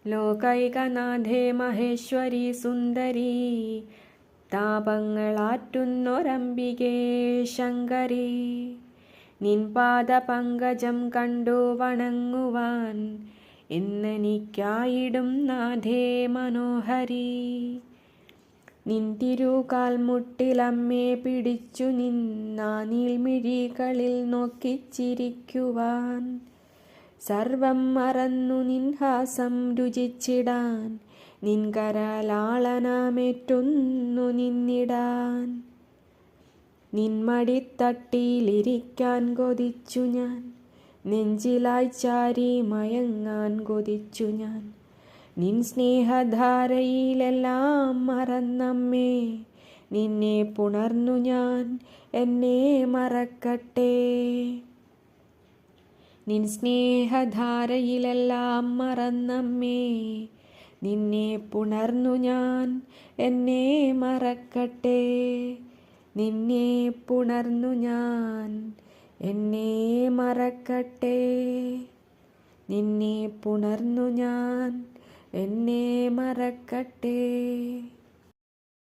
ലോകൈകനാഥേ മഹേശ്വരി സുന്ദരി, താപങ്ങളാറ്റുന്നൊരംബികേ ശങ്കരി. നിൻ പാദപങ്കജം കണ്ടു വണങ്ങുവാൻ എന്നെനിക്കായിടും നാഥേ മനോഹരി. നിൻ തിരുകാൽമുട്ടിലമ്മേ പിടിച്ചു നിന്നാ നീൾമിഴികളിൽ നോക്കിച്ചിരിക്കുവാൻ, സർവം മറന്നു നിൻ ഹാസം രുചിച്ചിടാൻ, നിൻ കരലാളനമേറ്റുന്നു നിന്നിടാൻ. നിൻ മടിത്തട്ടിലിരിക്കാൻ കൊതിച്ചു ഞാൻ, നെഞ്ചിലായി ചാരി മയങ്ങാൻ കൊതിച്ചു ഞാൻ. നിൻ സ്നേഹധാരയിലെല്ലാം മറന്നമ്മേ, നിന്നെ പുണർന്നു ഞാൻ എന്നെ മറക്കട്ടെ. നിൻ സ്നേഹധാരയിലെല്ലാം മറന്നമ്മേ, നിന്നെ പുണർന്നു ഞാൻ എന്നെ മറക്കട്ടെ. നിന്നെ പുണർന്നു ഞാൻ എന്നെ മറക്കട്ടെ. നിന്നെ പുണർന്നു ഞാൻ എന്നെ മറക്കട്ടെ.